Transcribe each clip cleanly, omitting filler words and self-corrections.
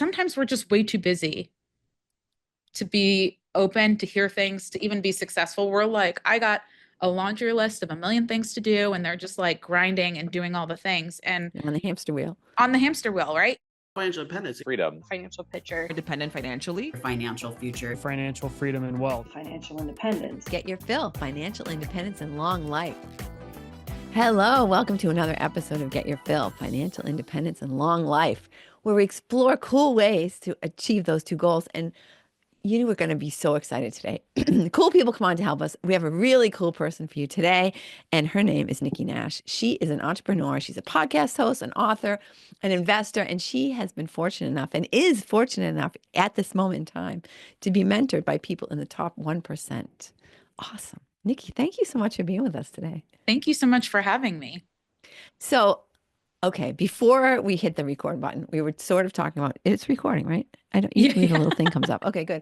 sometimes we're just way too busy to be open, to hear things, to even be successful. We're like, I got a laundry list of a million things to do, and they're just like grinding and doing all the things and on the hamster wheel. on the hamster wheel, right? Financial independence, freedom, financial picture, independent financially, financial future, financial freedom and wealth, financial independence. Get your fill, financial independence and long life. Hello, welcome to another episode of Get Your Fill, financial independence and long life, where we explore cool ways to achieve those two goals. And you were going to be so excited today. Cool people come on to help us. We have a really cool person for you today, and her name is Nikki Nash. She is an entrepreneur. She's a podcast host, an author, an investor, and she has been fortunate enough and is fortunate enough at this moment in time to be mentored by people in the top 1%. Awesome. Nikki, thank you so much for being with us today. Thank you so much for having me. So, okay, before we hit the record button, we were sort of talking about, it's recording, right? I don't usually the little thing comes up. Okay, good.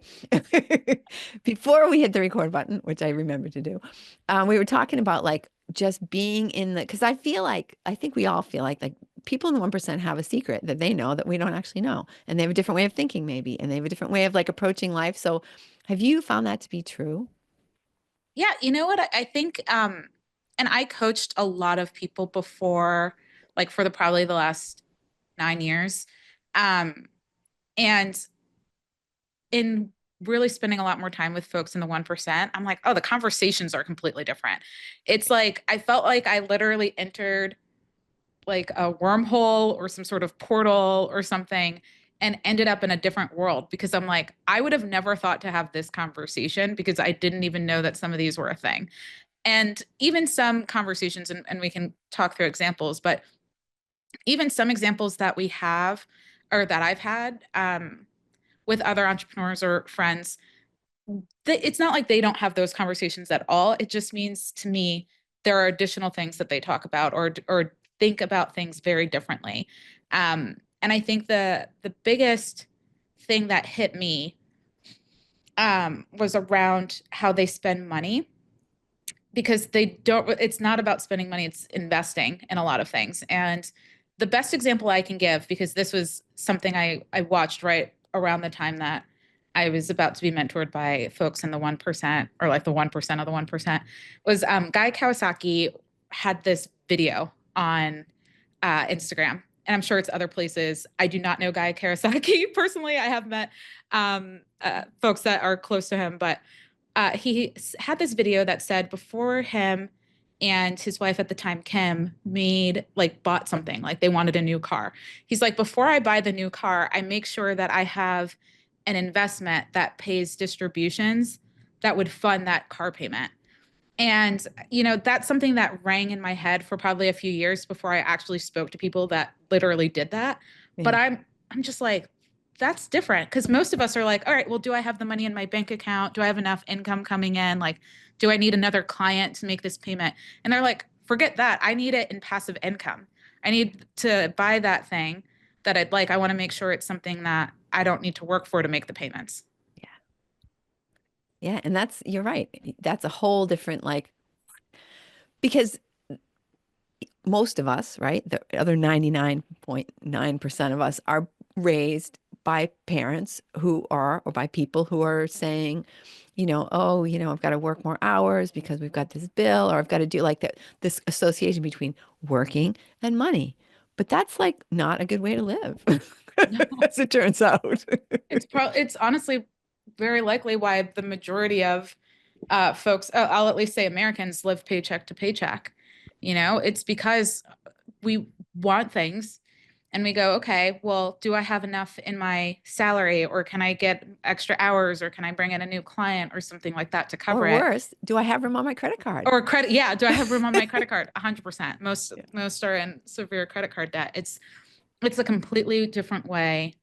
Before we hit the record button, which I remember to do, we were talking about like just being in the, because I think we all feel like people in the 1% have a secret that they know that we don't actually know. And they have a different way of thinking maybe, and they have a different way of like approaching life. So have you found that to be true? Yeah, you know what? I think, and I coached a lot of people before, like for probably the last 9 years. And in really spending a lot more time with folks in the 1%, I'm like, oh, the conversations are completely different. It's like, I felt like I literally entered like a wormhole or some sort of portal or something and ended up in a different world, because I'm like, I would have never thought to have this conversation because I didn't even know that some of these were a thing. And even some conversations, and we can talk through examples, but even some examples that we have or that I've had with other entrepreneurs or friends, it's not like they don't have those conversations at all. It just means to me, there are additional things that they talk about or think about things very differently. And I think the biggest thing that hit me was around how they spend money, because it's not about spending money, it's investing in a lot of things. And the best example I can give, because this was something I watched right around the time that I was about to be mentored by folks in the 1%, or like the 1% of the 1%, was Guy Kawasaki had this video on Instagram. And I'm sure it's other places. I do not know Guy Kawasaki personally. I have met folks that are close to him, but he had this video that said before him and his wife at the time, Kim, bought something, like they wanted a new car. He's like, before I buy the new car, I make sure that I have an investment that pays distributions that would fund that car payment. And, that's something that rang in my head for probably a few years before I actually spoke to people that literally did that. Yeah. But I'm just like, that's different, because most of us are like, all right, well, do I have the money in my bank account? Do I have enough income coming in? Like, do I need another client to make this payment? And they're like, forget that. I need it in passive income. I need to buy that thing that I'd like. I want to make sure it's something that I don't need to work for to make the payments. Yeah. Yeah. And you're right. That's a whole different, because most of us, right, the other 99.9% of us are raised by parents or by people who are saying, I've got to work more hours because we've got this bill, or I've got to do like that, this association between working and money. But that's like not a good way to live, no. As it turns out. It's honestly very likely why the majority of folks, I'll at least say Americans, live paycheck to paycheck. It's because we want things and we go, okay, well, do I have enough in my salary, or can I get extra hours, or can I bring in a new client or something like that to cover it? Or worse, do I have room on my credit card? Or credit. Yeah. Do I have room on my credit card? 100%. Most are in severe credit card debt. It's a completely different way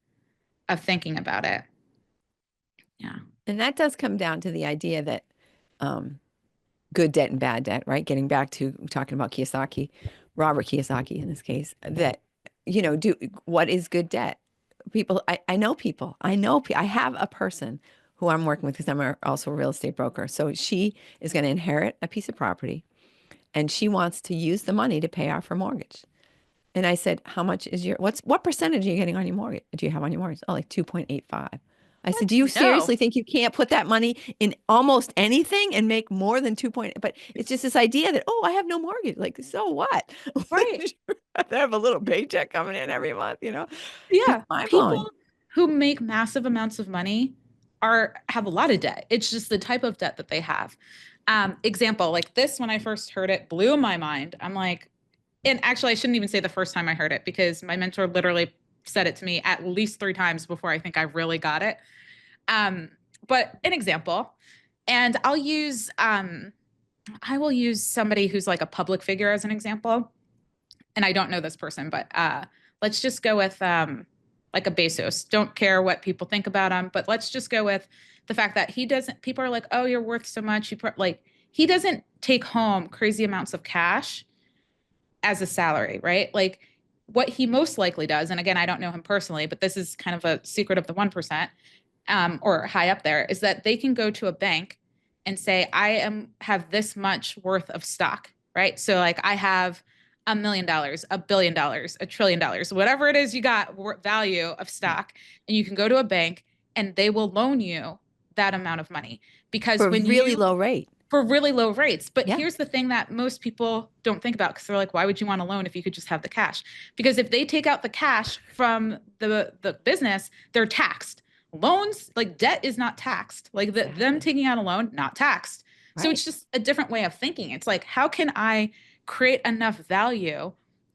of thinking about it. Yeah. And that does come down to the idea that good debt and bad debt, right? Getting back to talking about Kiyosaki, Robert Kiyosaki in this case, that, what is good debt? People, I know people, I have a person who I'm working with, because I'm also a real estate broker. So she is going to inherit a piece of property, and she wants to use the money to pay off her mortgage. And I said, how much is what percentage are you getting on your mortgage? Do you have on your mortgage? Oh, like 2.85. I said, What? do you No. seriously think you can't put that money in almost anything and make more than 2 point? But it's just this idea that, oh, I have no mortgage. Like, so what? Right. They have a little paycheck coming in every month, It's Yeah. mind People blowing. who make massive amounts of money have a lot of debt. It's just the type of debt that they have. Example, like this, when I first heard it, blew my mind. I'm like, and actually, I shouldn't even say the first time I heard it because my mentor literally said it to me at least 3 times before I think I really got it. Um, but an example, and I will use somebody who's like a public figure as an example. And I don't know this person, but let's just go with like a Bezos. Don't care what people think about him, but let's just go with the fact that he doesn't. People are like, "Oh, you're worth so much." Like he doesn't take home crazy amounts of cash as a salary, right? Like what he most likely does, and again, I don't know him personally, but this is kind of a secret of the 1%, or high up there, is that they can go to a bank and say, have this much worth of stock, right? So like I have $1 million, $1 billion, $1 trillion, whatever it is you got value of stock, and you can go to a bank and they will loan you that amount of money because For a when really you low rate. for really low rates. But Yeah. here's the thing that most people don't think about because they're like, why would you want a loan if you could just have the cash? Because if they take out the cash from the business, they're taxed. Loans, like debt is not taxed. Like them Exactly. taking out a loan, not taxed. So Right. it's just a different way of thinking. It's like, how can I create enough value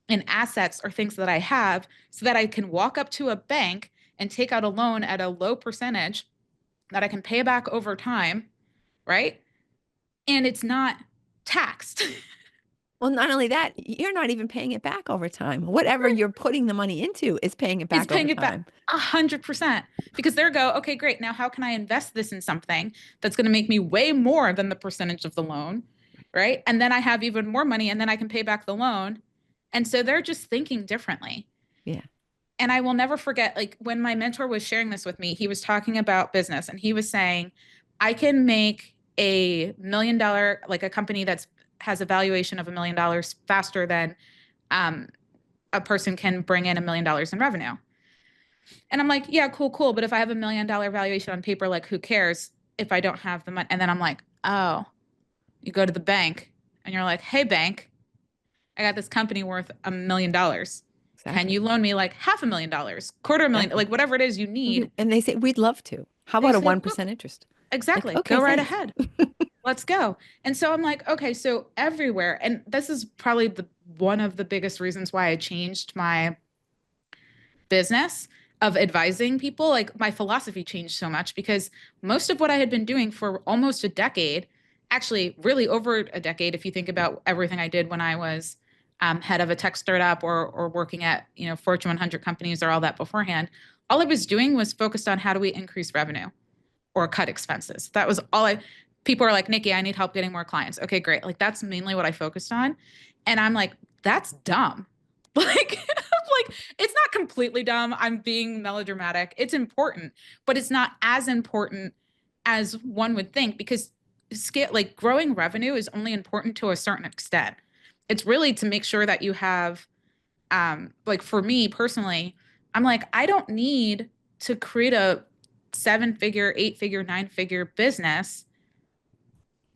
in assets or things that I have so that I can walk up to a bank and take out a loan at a low percentage that I can pay back over time, right? And it's not taxed. Well, not only that, you're not even paying it back over time. Whatever you're putting the money into is paying it It's back over paying it back time. 100% because they're go, okay, great. Now, how can I invest this in something that's going to make me way more than the percentage of the loan? Right. And then I have even more money and then I can pay back the loan. And so they're just thinking differently. Yeah. And I will never forget, like when my mentor was sharing this with me, he was talking about business and he was saying, I can make $1 million, like a company that's has a valuation of $1 million faster than um, a person can bring in $1 million in revenue. And I'm like, yeah, cool, cool. But if I have $1 million valuation on paper, like who cares if I don't have the money? And then I'm like, oh, you go to the bank and you're like, hey, bank, I got this company worth $1 million. Can Exactly. you loan me like $500,000, quarter million, Exactly. like whatever it is you need? And they say, we'd love to. How They about a say, 1% look, interest? Like, exactly, okay, go right thanks. ahead. Let's go. And so I'm like, okay, so everywhere. And this is probably the one of the biggest reasons why I changed my business of advising people. Like my philosophy changed so much because most of what I had been doing for almost a decade, actually really over a decade, if you think about everything I did when I was head of a tech startup or working at Fortune 100 companies or all that beforehand, all I was doing was focused on how do we increase revenue or cut expenses. That was all I. People are like, Nikki, I need help getting more clients. Okay, great. Like that's mainly what I focused on, and I'm like, that's dumb. Like it's not completely dumb. I'm being melodramatic. It's important, but it's not as important as one would think because scale, like growing revenue is only important to a certain extent. It's really to make sure that you have, like for me personally, I'm like, I don't need to create a 7 figure, 8 figure, 9 figure business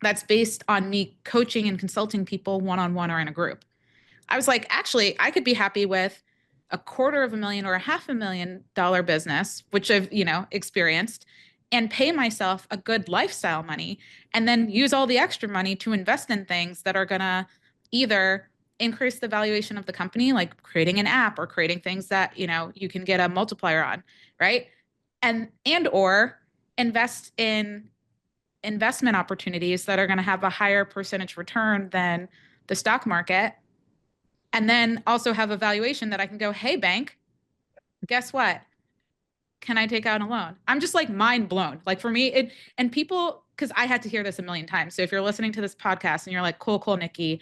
that's based on me coaching and consulting people one on one or in a group. I was like, actually, I could be happy with a quarter of a million or a $500,000 business, which I've, experienced, and pay myself a good lifestyle money and then use all the extra money to invest in things that are gonna either increase the valuation of the company, like creating an app or creating things that, you can get a multiplier on, right? And or invest in investment opportunities that are going to have a higher percentage return than the stock market and then also have a valuation that I can go, hey, bank, guess what? Can I take out a loan? I'm just like mind blown. Like for me, and people, because I had to hear this a million times. So if you're listening to this podcast and you're like, cool, cool, Nikki,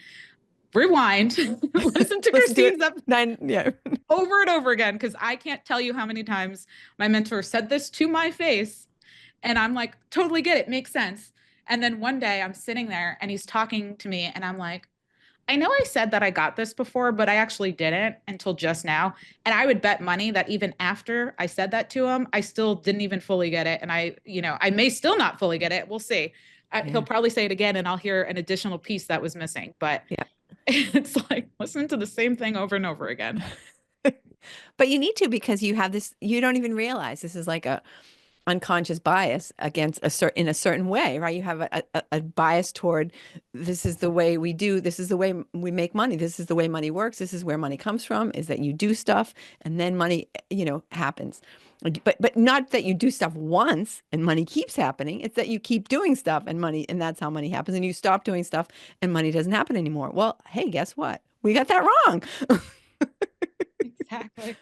rewind, listen to Listen to it. Christine's up Yeah. over and over again, because I can't tell you how many times my mentor said this to my face. And I'm like, totally get it, makes sense. And then one day I'm sitting there and he's talking to me and I'm like, I know I said that I got this before, but I actually didn't until just now. And I would bet money that even after I said that to him, I still didn't even fully get it. And I may still not fully get it. We'll see. He'll Yeah. probably say it again and I'll hear an additional piece that was missing. But Yeah. it's like listening to the same thing over and over again. But you need to because you have this, you don't even realize this is like a unconscious bias against a certain in a certain way, right? You have a bias toward this is the way we do, this is the way we make money, this is the way money works, this is where money comes from, is that you do stuff and then money, happens. But not that you do stuff once and money keeps happening. It's that you keep doing stuff and money, and that's how money happens. And you stop doing stuff and money doesn't happen anymore. Well, hey, guess what? We got that wrong. Exactly.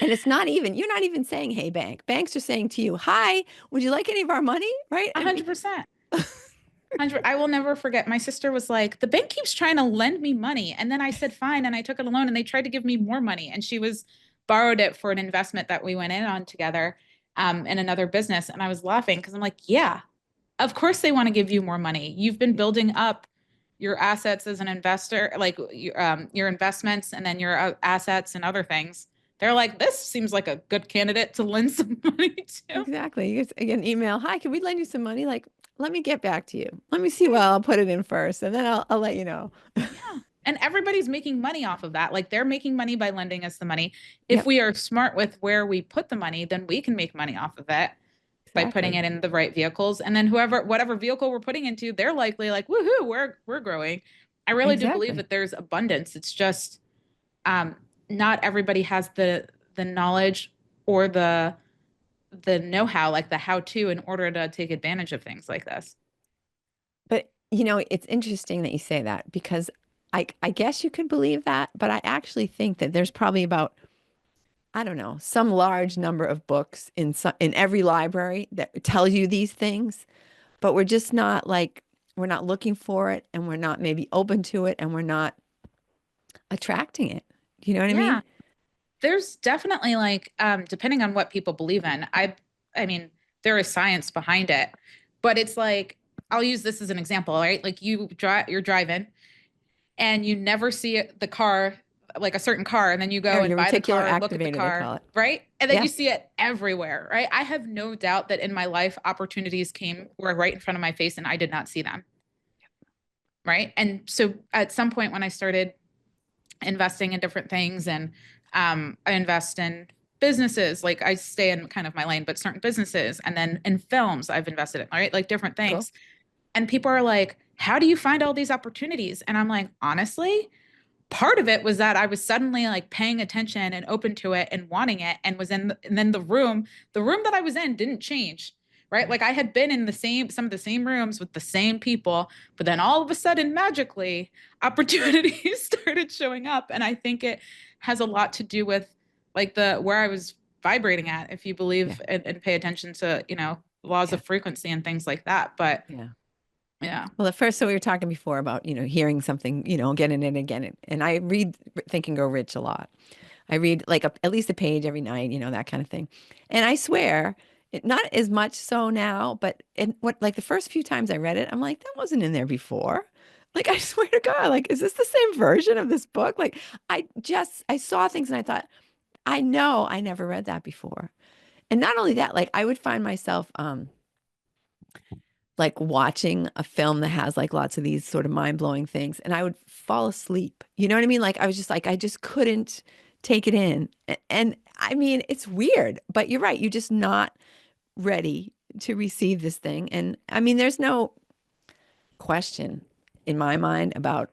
And it's not even, you're not even saying, hey, bank. Banks are saying to you, hi, would you like any of our money? Right? I mean, 100%. 100. I will never forget. My sister was like, the bank keeps trying to lend me money. And then I said, fine. And I took it a loan and they tried to give me more money. And she was borrowed it for an investment that we went in on together in another business. And I was laughing because I'm like, yeah, of course they want to give you more money. You've been building up your assets as an investor, like your investments and then your assets and other things. They're like, this seems like a good candidate to lend some money to. exactly. You get an email, hi, can we lend you some money? Like, let me get back to you. Let me see, well, I'll put it in first and then I'll let you know. Yeah. And everybody's making money off of that. Like they're making money by lending us the money. If Yep, we are smart with where we put the money, then we can make money off of it by putting exactly. it in the right vehicles. And then whatever vehicle we're putting into, they're likely like, woohoo, we're growing. I really do believe Exactly. that there's abundance. It's just um, not everybody has the knowledge or the know-how, like the how-to in order to take advantage of things like this. But it's interesting that you say that because I guess you could believe that, but I actually think that there's probably about, I don't know, some large number of books in every library that tell you these things, but we're just not like we're not looking for it and we're not maybe open to it and we're not attracting it. You know what I Yeah. mean? There's definitely like depending on what people believe in. I mean, there is science behind it, but it's like I'll use this as an example, right? Like you're driving and you never see the car, like a certain car, and then you Or go and your buy the reticular car, look at the activator, they car, call it. right? And then you Yeah, see it everywhere, right? I have no doubt that in my life opportunities were right in front of my face and I did not see them, right? And so at some point when I started investing in different things and I invest in businesses, like I stay in kind of my lane, but certain businesses, and then in films I've invested in, right? Like different cool. things. And people are like, how do you find all these opportunities? And I'm like, honestly, part of it was that I was suddenly like paying attention and open to it and wanting it and and then the room that I was in didn't change, right? Yeah. Like I had been in some of the same rooms with the same people, but then all of a sudden magically opportunities started showing up. And I think it has a lot to do with like the where I was vibrating at, if you Yeah. believe and pay attention to, laws Yeah. of frequency and things like that. But Yeah. yeah. Well, at first, so we were talking before about, hearing something, again and again. And I read Think and Grow Rich a lot. I read like at least a page every night, that kind of thing. And I swear, not as much so now, but like the first few times I read it, I'm like, that wasn't in there before. Like, I swear to God, like, is this the same version of this book? Like, I saw things and I thought, I know I never read that before. And not only that, like, I would find myself, like watching a film that has like lots of these sort of mind-blowing things and I would fall asleep. You know what I mean? Like I was just like I just couldn't take it in. And I mean, it's weird, but you're right. You're just not ready to receive this thing. And I mean, there's no question in my mind about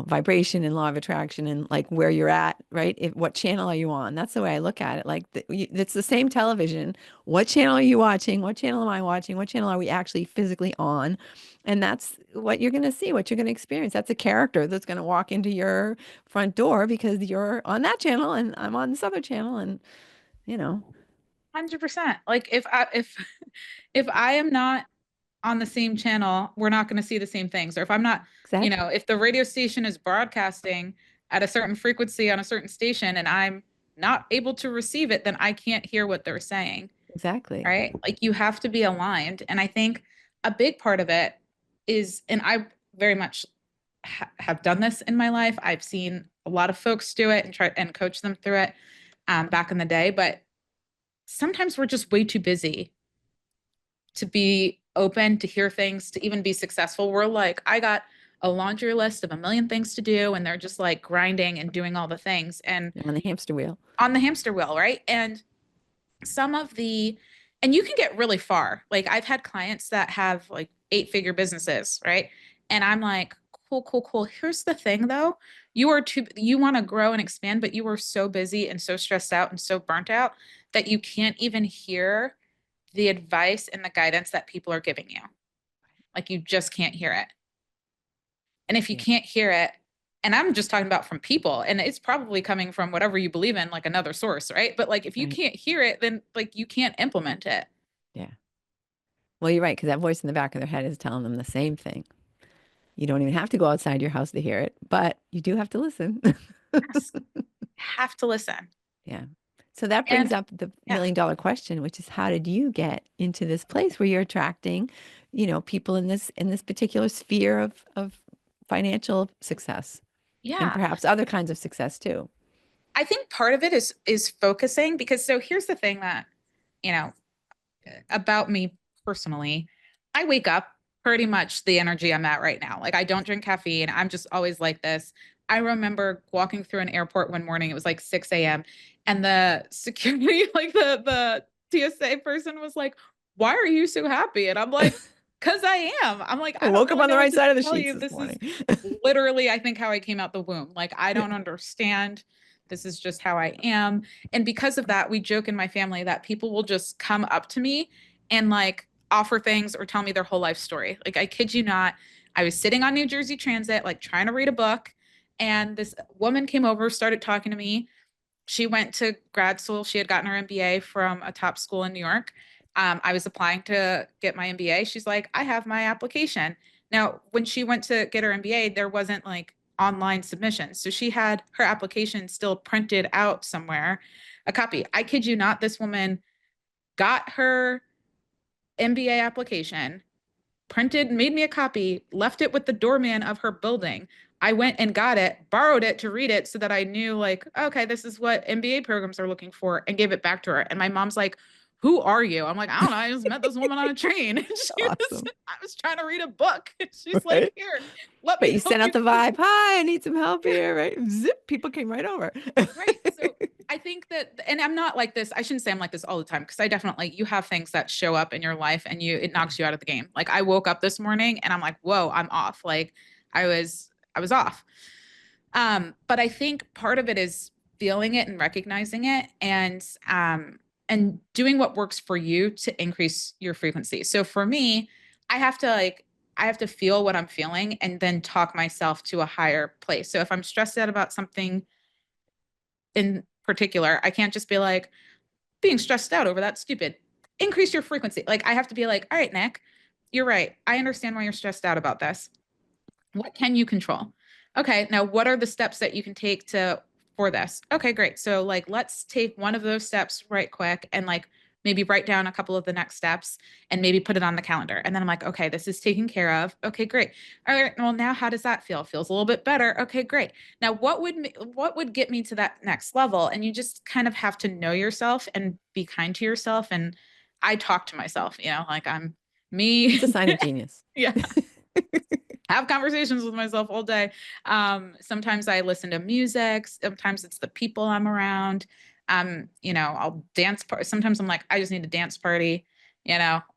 vibration and law of attraction and like where you're at, right? What channel are you on? That's the way I look at it. Like it's the same television. What channel are you watching? What channel am I watching? What channel are we actually physically on? And that's what you're going to see, what you're going to experience. That's a character that's going to walk into your front door because you're on that channel and I'm on this other channel and you know 100%. Like if I am not on the same channel, we're not going to see the same things. Or if I'm not, exactly, if the radio station is broadcasting at a certain frequency on a certain station and I'm not able to receive it, then I can't hear what they're saying, exactly. right? Like you have to be aligned. And I think a big part of it is, and I very much have done this in my life. I've seen a lot of folks do it and try and coach them through it back in the day, but sometimes we're just way too busy to be open, to hear things, to even be successful. We're like, I got a laundry list of a million things to do, and they're just like grinding and doing all the things and On the hamster wheel. on the hamster wheel, right? And some of the, and you can get really far. Like I've had clients that have like 8-figure businesses, right? And I'm like, cool, cool, cool. Here's the thing though. You want to grow and expand, but you are so busy and so stressed out and so burnt out that you can't even hear the advice and the guidance that people are giving you. Like you just can't hear it. And if you Yeah. can't hear it, and I'm just talking about from people, and it's probably coming from whatever you believe in, like another source, right? But like if you Right. can't hear it, then like you can't implement it. Yeah. Well, you're right, because that voice in the back of their head is telling them the same thing. You don't even have to go outside your house to hear it, but you do have to listen. Yes, have to listen. Yeah. So that brings And up the yeah, million-dollar question, which is how did you get into this place where you're attracting, people in this particular sphere of financial success and yeah. perhaps other kinds of success too? I think part of it is focusing because so here's the thing that, you know, about me personally, I wake up pretty much the energy I'm at right now. Like I don't drink caffeine. I'm just always like this. I remember walking through an airport one morning, it was like 6 a.m. And the security, like the TSA person was like, "Why are you so happy?" And I'm like, "Cause I am." I'm like, I I don't woke up really on the know what right to side of the tell sheets you. this This is morning. literally, I think, how I came out the womb. Like, I Yeah. don't understand. This is just how I am. And because of that, we joke in my family that people will just come up to me and like offer things or tell me their whole life story. Like, I kid you not, I was sitting on New Jersey Transit, like trying to read a book, and this woman came over, started talking to me. She went to grad school. She had gotten her MBA from a top school in New York. I was applying to get my MBA. She's like, I have my application. Now, when she went to get her MBA, there wasn't like online submission. So she had her application still printed out somewhere, a copy. I kid you not, this woman got her MBA application, printed, made me a copy, left it with the doorman of her building. I went and got it, borrowed it to read it so that I knew, like, okay, this is what MBA programs are looking for, and gave it back to her. And my mom's like, "Who are you?" I'm like, "I don't know. I just met this woman on a train. And Awesome. I was trying to read a book. And she's like, Right. "Here, let But me you help sent out you." the vibe. Hi, I need some help here. Right. Zip. People came right over. Right. So I think that, and I'm not like this. I shouldn't say I'm like this all the time because I definitely, you have things that show up in your life and it Yeah. knocks you out of the game. Like I woke up this morning and I'm like, whoa, I'm off. Like I was off. But I think part of it is feeling it and recognizing it and doing what works for you to increase your frequency. So for me, I have to like, I have to feel what I'm feeling and then talk myself to a higher place. So if I'm stressed out about something in particular, I can't just be like being stressed out over that stupid. Increase your frequency. Like I have to be like, all right, Nick, you're right. I understand why you're stressed out about this. What can you control? Okay, now what are the steps that you can take to for this? Okay, great. So like let's take one of those steps right quick and like maybe write down a couple of the next steps and maybe put it on the calendar. And then I'm like, okay, this is taken care of. Okay, great. All right, well now how does that feel? Feels a little bit better. Okay, great. Now what would get me to that next level? And you just kind of have to know yourself and be kind to yourself. And I talk to myself, like I'm It's me. a sign of genius. Yeah, have conversations with myself all day. Sometimes I listen to music. Sometimes it's the people I'm around. I'll dance. Sometimes I'm like, I just need a dance party,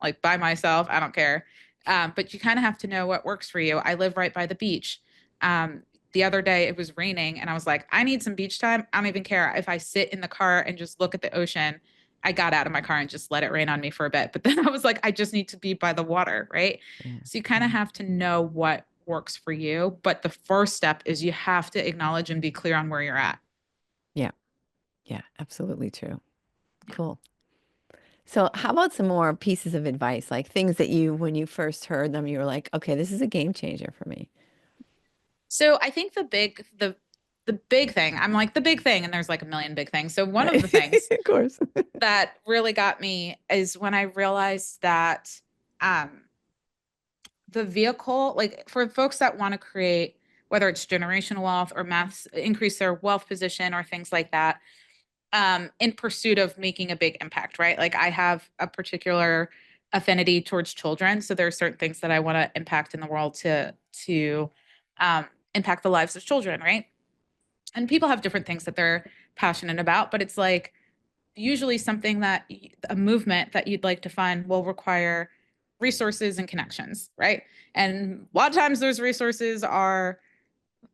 like by myself. I don't care. But you kind of have to know what works for you. I live right by the beach. The other day it was raining and I was like, I need some beach time. I don't even care if I sit in the car and just look at the ocean. I got out of my car and just let it rain on me for a bit. But then I was like, I just need to be by the water, right? Yeah. So you kind of Yeah. have to know what works for you. But the first step is you have to acknowledge and be clear on where you're at. Yeah. Yeah. Absolutely true. Yeah. Cool. So, how about some more pieces of advice, like things that when you first heard them, you were like, okay, this is a game changer for me. So I think the big thing, I'm like the big thing, and there's like a million big things. So one of Right. the things Of course. that really got me is when I realized that um the vehicle, like for folks that want to create whether it's generational wealth or mass increase their wealth position or things like that, in pursuit of making a big impact, right? Like I have a particular affinity towards children. So there are certain things that I want to impact in the world to impact the lives of children, right? And people have different things that they're passionate about, but it's like usually something that a movement that you'd like to fund will require resources and connections, right? And a lot of times those resources are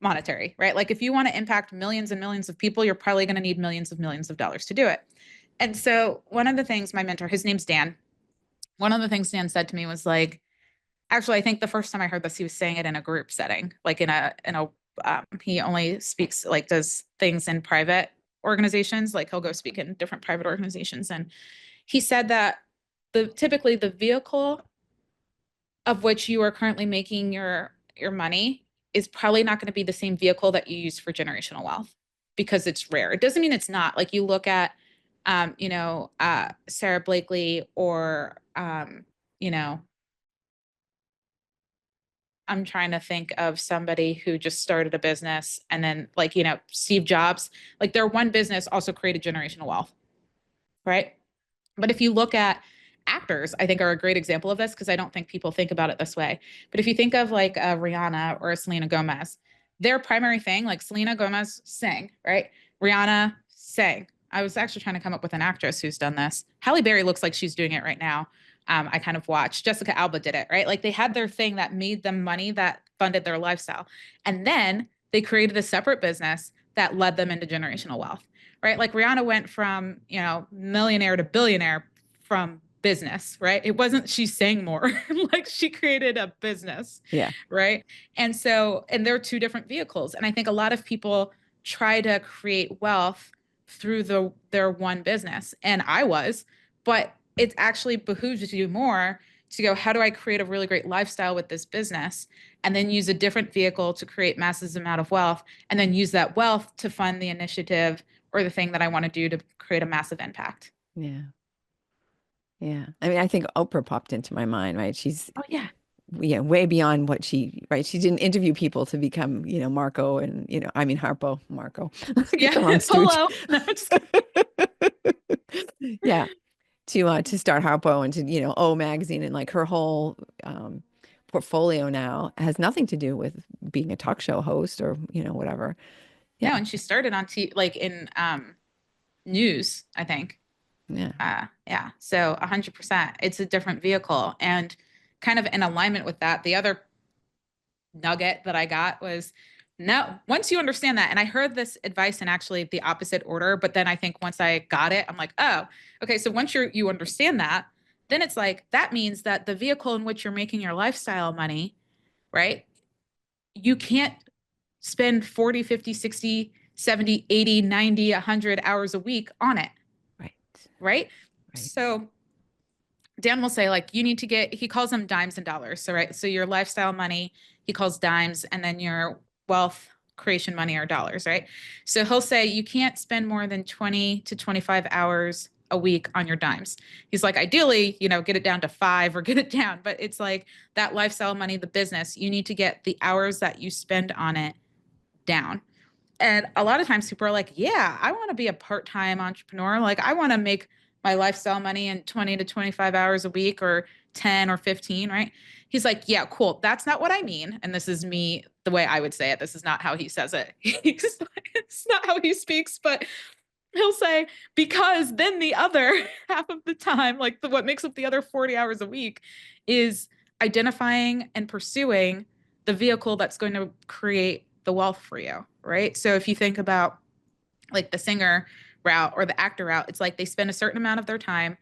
monetary, right? Like if you want to impact millions and millions of people, you're probably going to need millions of dollars to do it. And so one of the things my mentor, his name's Dan, one of the things Dan said to me was like, actually, I think the first time I heard this, he was saying it in a group setting, like he only speaks, like does things in private organizations, like he'll go speak in different private organizations. And he said that typically the vehicle of which you are currently making your money is probably not going to be the same vehicle that you use for generational wealth because it's rare. It doesn't mean it's not. Like you look at Sarah Blakely or you know, I'm trying to think of somebody who just started a business and then like, Steve Jobs, like their one business also created generational wealth, right? But if you look at actors, I think are a great example of this because I don't think people think about it this way. But if you think of like a Rihanna or a Selena Gomez, their primary thing, like Selena Gomez sang, right? Rihanna sang. I was actually trying to come up with an actress who's done this. Halle Berry looks like she's doing it right now. I kind of watched. Jessica Alba did it, right? Like they had their thing that made them money that funded their lifestyle. And then they created a separate business that led them into generational wealth, right? Like Rihanna went from, millionaire to billionaire from business, right? It wasn't she sang more, like she created a business. Yeah. Right. And they're two different vehicles. And I think a lot of people try to create wealth through their one business. And but it actually behooves you more to go, how do I create a really great lifestyle with this business? And then use a different vehicle to create massive amount of wealth, and then use that wealth to fund the initiative or the thing that I want to do to create a massive impact. Yeah. Yeah. I mean, I think Oprah popped into my mind, right? She's Oh yeah. way beyond what right? She didn't interview people to become, Marco and, I mean, Harpo, Marco. Get Yeah. the wrong stooge. Hello. No, just Yeah. To start Harpo and to, O Magazine, and like her whole portfolio now has nothing to do with being a talk show host or, whatever. no, Yeah. and she started on like in news, I think. Yeah. Yeah. So 100%. It's a different vehicle. And kind of in alignment with that, the other nugget that I got was no, once you understand that, and I heard this advice in actually the opposite order, but then I think once I got it, I'm like, oh, okay. So once you understand that, then it's like that means that the vehicle in which you're making your lifestyle money, right? You can't spend 40, 50, 60, 70, 80, 90, 100 hours a week on it, Right. right? Right. So Dan will say like you need to he calls them dimes and dollars. So right. So your lifestyle money, he calls dimes, and then your wealth creation money are dollars, right? So he'll say you can't spend more than 20 to 25 hours a week on your dimes. He's like, ideally, get it down to 5 or get it down, but it's like that lifestyle money, the business, you need to get the hours that you spend on it down. And a lot of times people are like, yeah, I want to be a part-time entrepreneur. Like I want to make my lifestyle money in 20 to 25 hours a week or 10 or 15, right? He's like, yeah, cool. That's not what I mean. And this is me, the way I would say it. This is not how he says it. It's not how he speaks, but he'll say, because then the other half of the time, like what makes up the other 40 hours a week is identifying and pursuing the vehicle that's going to create the wealth for you, right? So if you think about like the singer route or the actor route, it's like they spend a certain amount of their time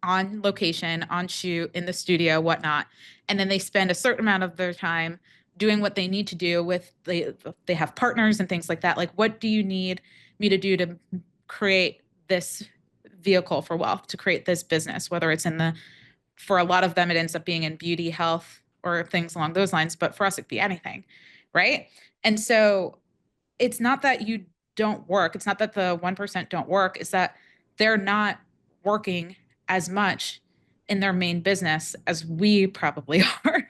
on location, on shoot, in the studio, whatnot. And then they spend a certain amount of their time doing what they need to do with they have partners and things like that. Like, what do you need me to do to create this vehicle for wealth, to create this business, whether it's for a lot of them, it ends up being in beauty, health, or things along those lines. But for us, it could be anything, right? And so it's not that you don't work. It's not that the 1% don't work. It's that they're not working as much in their main business as we probably are.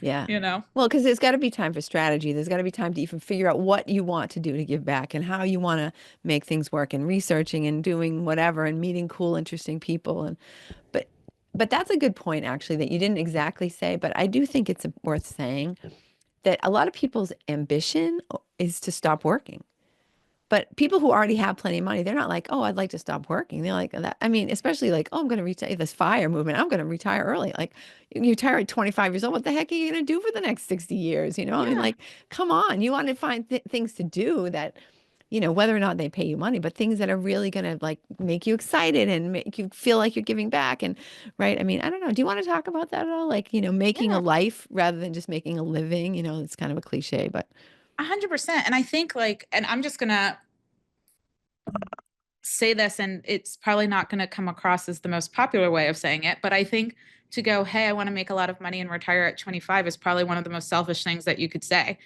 Yeah. you know? Well, because there's got to be time for strategy. There's got to be time to even figure out what you want to do to give back and how you want to make things work and researching and doing whatever and meeting cool, interesting people. And but but that's a good point actually that you didn't exactly say, but I do think it's worth saying that a lot of people's ambition is to stop working. But people who already have plenty of money, they're not like, oh, I'd like to stop working. They're like that. I mean, especially like, oh, I'm going to retire this fire movement. I'm going to retire early. Like you retire at 25 years old. What the heck are you going to do for the next 60 years? You know, I mean, Yeah. like, come on. You want to find things to do that, whether or not they pay you money, but things that are really going to like make you excited and make you feel like you're giving back. And right. I mean, I don't know. Do you want to talk about that at all? Like, making a Yeah. life rather than just making a living, it's kind of a cliche, but 100%. And I think like, and I'm just gonna say this, and it's probably not going to come across as the most popular way of saying it, but I think to go, hey, I want to make a lot of money and retire at 25 is probably one of the most selfish things that you could say.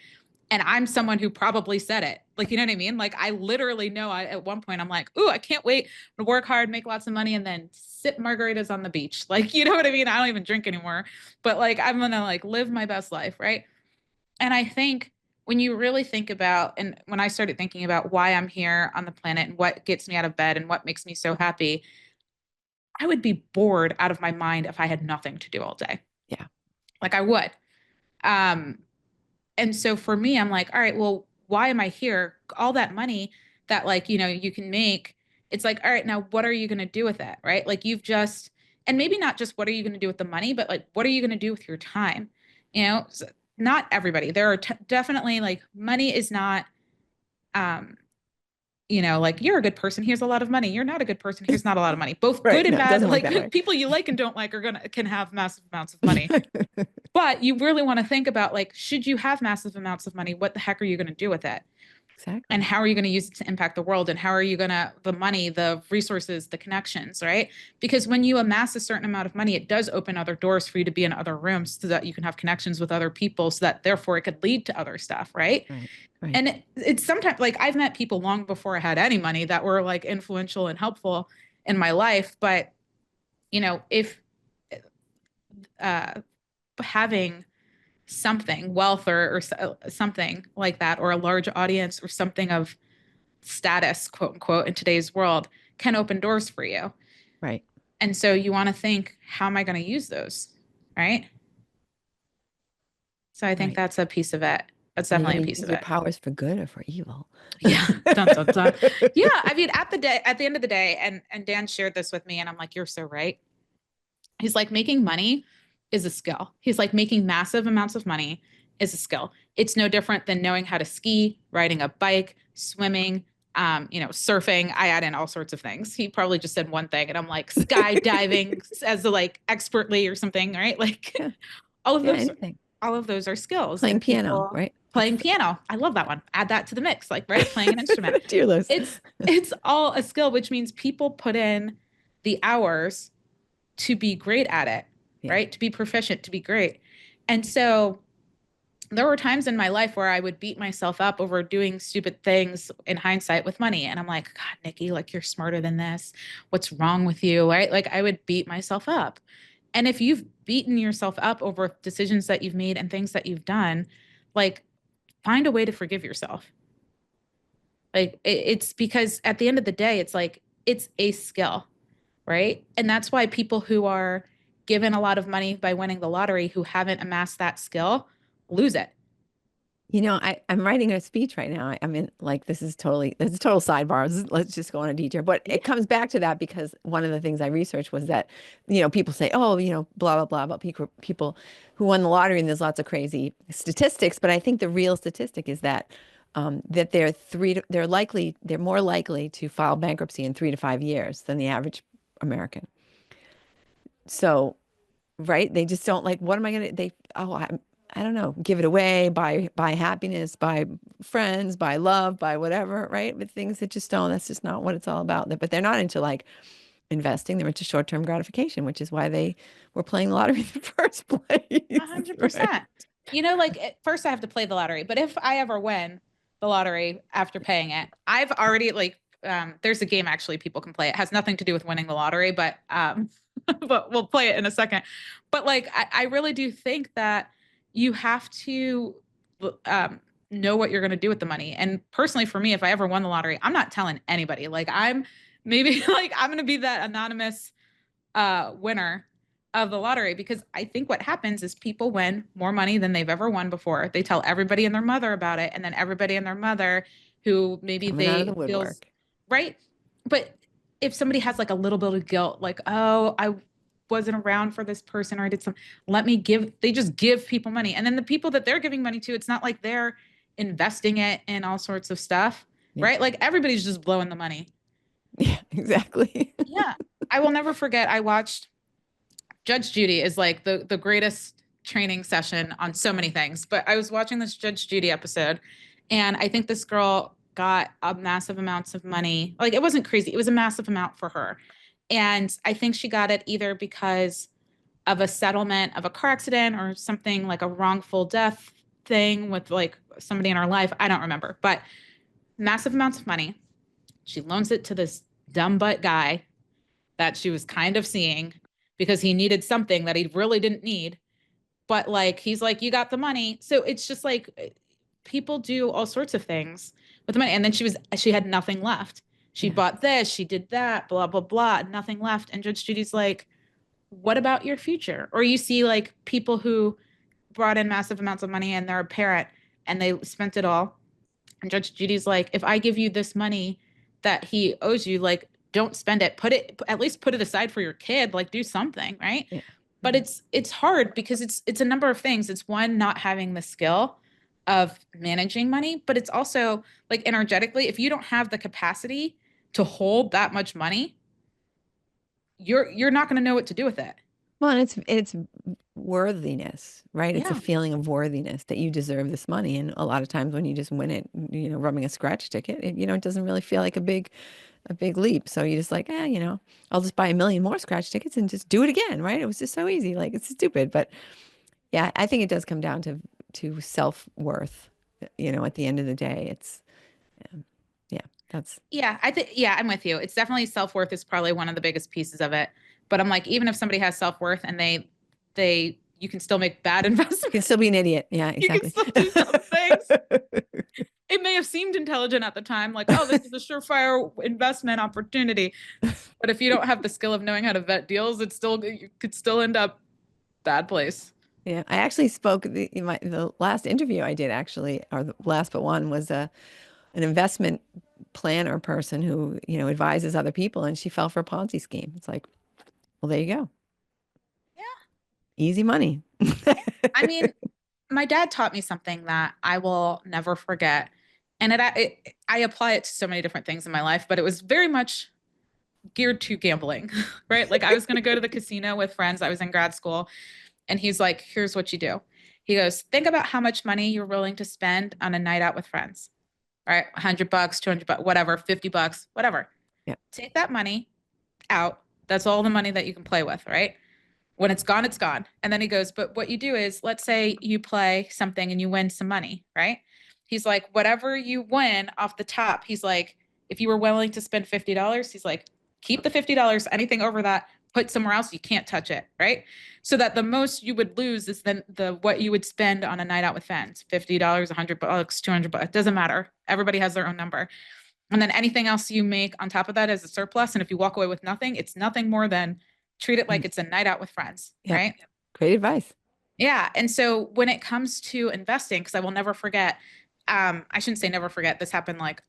And I'm someone who probably said it. Like, you know what I mean? Like, I literally know at one point I'm like, ooh, I can't wait to work hard, make lots of money, and then sip margaritas on the beach. Like, you know what I mean? I don't even drink anymore, but like, I'm going to like live my best life. Right. And I think when you really think about, and when I started thinking about why I'm here on the planet and what gets me out of bed and what makes me so happy, I would be bored out of my mind if I had nothing to do all day. yeah, Like I would. Um, and so for me, I'm like, all right, well, why am I here? All that money that like, you can make, it's like, all right, now what are you going to do with it? Right. Like you've just, and maybe not just what are you going to do with the money, but like, what are you going to do with your time? So not everybody. There are definitely like money is not, um, like you're a good person. Here's a lot of money. You're not a good person. Here's not a lot of money. Both right. good and No, it bad. doesn't work that way. Like people you like and don't like can have massive amounts of money. But you really want to think about like, should you have massive amounts of money? What the heck are you going to do with it? And Exactly. how are you going to use it to impact the world? And how are you going to, the money, the resources, the connections, right? Because when you amass a certain amount of money, it does open other doors for you to be in other rooms so that you can have connections with other people so that therefore it could lead to other stuff, right? Right. Right. And it's sometimes like I've met people long before I had any money that were like influential and helpful in my life. But, if uh, having something, wealth or something like that, or a large audience or something of status, quote unquote, in today's world can open doors for you. Right. And so you want to think, how am I going to use those? Right. So I think Right. that's a piece of it. That's And you're definitely a going to piece use of your it. powers for good or for evil. Yeah. Dun, dun, dun. Yeah. I mean, at the end of the day, and Dan shared this with me, and I'm like, you're so right. He's like, making money is a skill. He's like, making massive amounts of money is a skill. It's no different than knowing how to ski, riding a bike, swimming, surfing. I add in all sorts of things. He probably just said one thing, and I'm like, skydiving as the like expertly or something, right? Like Yeah. all of Yeah. those, Anything. all of those are skills. Playing And piano. people Right. playing piano. I love that one. Add that to the mix, like, right? Playing an instrument. To your list. It's all a skill, which means people put in the hours to be great at it, Yeah. right? To be proficient, to be great. And so there were times in my life where I would beat myself up over doing stupid things in hindsight with money. And I'm like, God, Nikki, like you're smarter than this. What's wrong with you? Right? Like I would beat myself up. And if you've beaten yourself up over decisions that you've made and things that you've done, like find a way to forgive yourself. Like it's because at the end of the day, it's like it's a skill, right? And that's why people who are given a lot of money by winning the lottery who haven't amassed that skill lose it. I'm writing a speech right now. I mean, like this is total sidebar. Let's just go on a detour. But it Yeah. comes back to that because one of the things I researched was that, people say, oh, blah, blah, blah about people who won the lottery, and there's lots of crazy statistics. But I think the real statistic is that they're more likely to file bankruptcy in 3 to 5 years than the average American. So, right? They just don't like, what am I gonna I don't know, give it away, buy happiness, buy friends, buy love, buy whatever, right? But things that just don't, that's just not what it's all about. But they're not into like investing, they're into short-term gratification, which is why they were playing the lottery in the first place. Right. 100%. Like at first I have to play the lottery, but if I ever win the lottery after paying it, I've already like there's a game actually people can play. It has nothing to do with winning the lottery, but but we'll play it in a second. But like I really do think that you have to know what you're going to do with the money. And personally, for me, if I ever won the lottery, I'm not telling anybody. Like I'm maybe like I'm going to be that anonymous winner of the lottery because I think what happens is people win more money than they've ever won before. They tell everybody and their mother about it, and then everybody and their mother who maybe Coming out of the they feels woodwork. right. But if somebody has like a little bit of guilt, like, oh, I wasn't around for this person or I did some, let me give, they just give people money. And then the people that they're giving money to, it's not like they're investing it in all sorts of stuff, Yeah. right? Like everybody's just blowing the money. Yeah, exactly. Yeah. I will never forget. I watched Judge Judy is like the greatest training session on so many things. But I was watching this Judge Judy episode, and I think this girl got a massive amounts of money. Like it wasn't crazy, it was a massive amount for her. And I think she got it either because of a settlement of a car accident or something like a wrongful death thing with like somebody in her life. I don't remember, but massive amounts of money. She loans it to this dumb butt guy that she was kind of seeing because he needed something that he really didn't need. But like, he's like, you got the money. So it's just like people do all sorts of things with the money. And then she had nothing left. She Yeah. bought this, she did that, blah, blah, blah, nothing left. And Judge Judy's like, what about your future? Or you see like people who brought in massive amounts of money and they're a parent and they spent it all. And Judge Judy's like, if I give you this money that he owes you, like, don't spend it. Put it, at least put it aside for your kid. Like, do something, right? Yeah. But it's hard because it's a number of things. It's one, not having the skill of managing money, but it's also like energetically, if you don't have the capacity to hold that much money, you're not going to know what to do with it. Well, and it's worthiness, right? It's a Yeah. feeling of worthiness that you deserve this money. And a lot of times when you just win it, rubbing a scratch ticket, it doesn't really feel like a big leap. So you just like, I'll just buy a million more scratch tickets and just do it again, right? It was just so easy. Like it's stupid. But yeah, I think it does come down to self-worth. At the end of the day, it's yeah, that's Yeah, I think yeah, I'm with you. It's definitely self-worth is probably one of the biggest pieces of it. But I'm like, even if somebody has self-worth and they you can still make bad you can investments. still be an idiot. Yeah, You can exactly. still do some things. It may have seemed intelligent at the time, like, oh, this is a surefire investment opportunity. But if you don't have the skill of knowing how to vet deals, it's still you could still end up bad place. Yeah, I actually spoke the last interview I did actually, or the last but one was an investment planner person who, advises other people, and she fell for a Ponzi scheme. It's like, well, there you go. Yeah. Easy money. I mean, my dad taught me something that I will never forget. And I apply it to so many different things in my life, but it was very much geared to gambling, right? Like I was going to go to the casino with friends. I was in grad school, and he's like, here's what you do. He goes, think about how much money you're willing to spend on a night out with friends, right? $100, $200, whatever, $50, whatever. Yeah. Take that money out. That's all the money that you can play with, right? When it's gone, it's gone. And then he goes, but what you do is, let's say you play something and you win some money, right? He's like, whatever you win off the top, he's like, if you were willing to spend $50, he's like, keep the $50. Anything over that, put somewhere else. You can't touch it, right? So that the most you would lose is then the what you would spend on a night out with friends, $50, $100, $200, it doesn't matter. Everybody has their own number. And then anything else you make on top of that is a surplus. And if you walk away with nothing, it's nothing more than treat it like it's a night out with friends, Yep. right? Great advice. Yeah. And so when it comes to investing, because I will never forget, I shouldn't say never forget, this happened like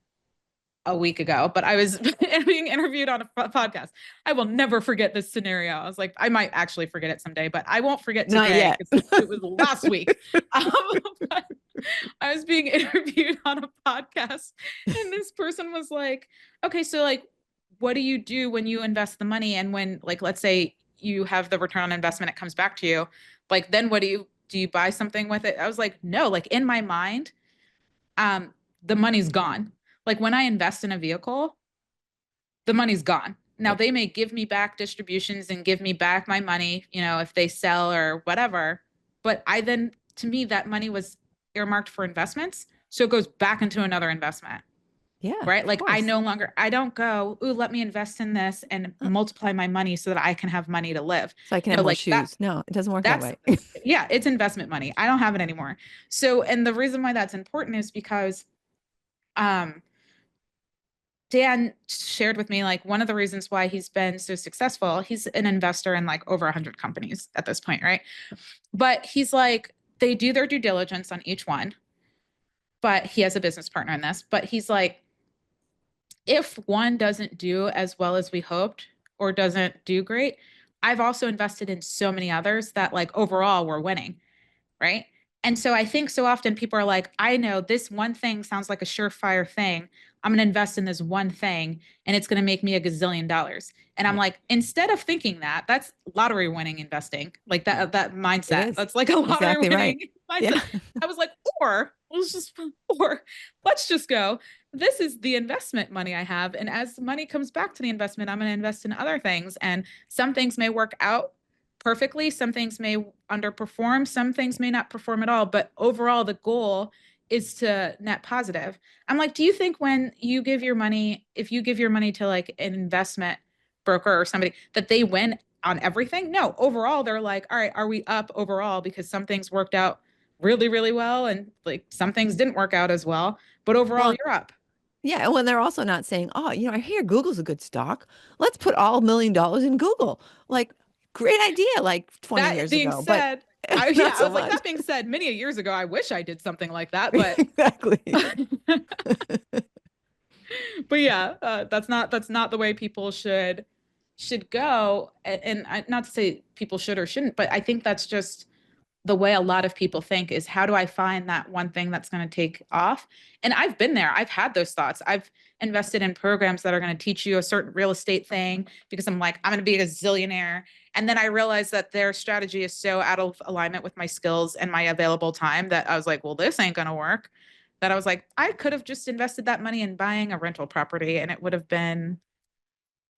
a week ago, but I was being interviewed on a podcast. I will never forget this scenario. I was like, I might actually forget it someday, but I won't forget Not today yet. because it was last week. Um, but I was being interviewed on a podcast, and this person was like, okay, so like, what do you do when you invest the money? And when, like, let's say you have the return on investment, it comes back to you. Like, then what do you buy something with it? I was like, no, like in my mind, the money's gone. Like when I invest in a vehicle, the money's gone. Now Yep. they may give me back distributions and give me back my money, if they sell or whatever. But I then, to me, that money was earmarked for investments. So it goes back into another investment. Yeah, right? of Like I course. no longer, I don't go, ooh, let me invest in this and Uh, multiply my money so that I can have money to live. So I can have No, more like that, shoes. No, it doesn't work that that's, way. yeah, it's investment money. I don't have it anymore. So, and the reason why that's important is because, um, Dan shared with me like one of the reasons why he's been so successful. He's an investor in like over 100 companies at this point, right? But he's like, they do their due diligence on each one, but he has a business partner in this. But he's like, if one doesn't do as well as we hoped or doesn't do great, I've also invested in so many others that like overall we're winning, right? And so I think so often people are like, I know this one thing sounds like a surefire thing. I'm going to invest in this one thing and it's going to make me $1 gazillion. And I'm Yeah, like, instead of thinking that, that's lottery winning investing, like yeah, that it mindset. is. That's like a lottery Exactly right. winning mindset. Yeah. I was like, or let's just, or let's just go. This is the investment money I have. And as money comes back to the investment, I'm going to invest in other things. And some things may work out perfectly. Some things may underperform. Some things may not perform at all. But overall, the goal is to net positive. I'm like, do you think when you give your money, if you give your money to like an investment broker or somebody, that they win on everything? No, overall, they're like, all right, are we up overall? Because some things worked out really, really well. And like some things didn't work out as well. But overall, Well, you're up. yeah. Well, they're also not saying, oh, I hear Google's a good stock. Let's put all $1 million in Google. Like, great idea, like 20 That years being ago, but said, not I so was like, much. that being said, many years ago, I wish I did something like that, but Exactly. but yeah, that's not the way people should go. And not to say people should or shouldn't, but I think that's just the way a lot of people think is how do I find that one thing that's going to take off? And I've been there. I've had those thoughts. I've invested in programs that are going to teach you a certain real estate thing because I'm like, I'm going to be a zillionaire. And then I realized that their strategy is so out of alignment with my skills and my available time that I was like, well, this ain't going to work. That I was like, I could have just invested that money in buying a rental property and it would have been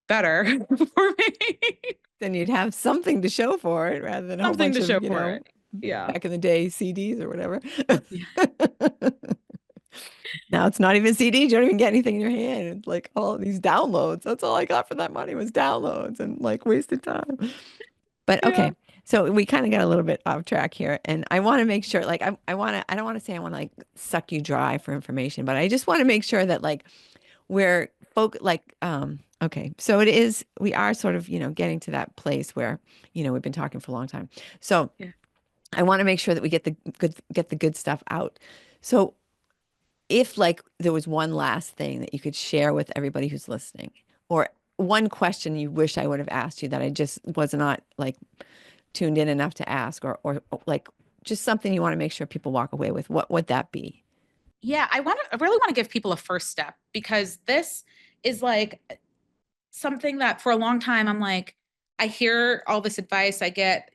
better for me. Then you'd have something to show for it rather than a whole Something bunch to of, show for it. Yeah. back in the day CDs or whatever. Yeah. Now it's not even CDs. You don't even get anything in your hand. It's like all these downloads. That's all I got for that money was downloads and like wasted time. But Yeah. okay. So we kind of got a little bit off track here. And I want to make sure, like, I don't want to say I want to like suck you dry for information, but I just want to make sure that like we're okay. So we are sort of, getting to that place where, we've been talking for a long time. So Yeah. I want to make sure that we get the good stuff out. So if like there was one last thing that you could share with everybody who's listening, or one question you wish I would have asked you that I just was not like tuned in enough to ask, or like just something you want to make sure people walk away with, what would that be? Yeah, I really want to give people a first step because this is like something that for a long time I'm like, I hear all this advice. I get,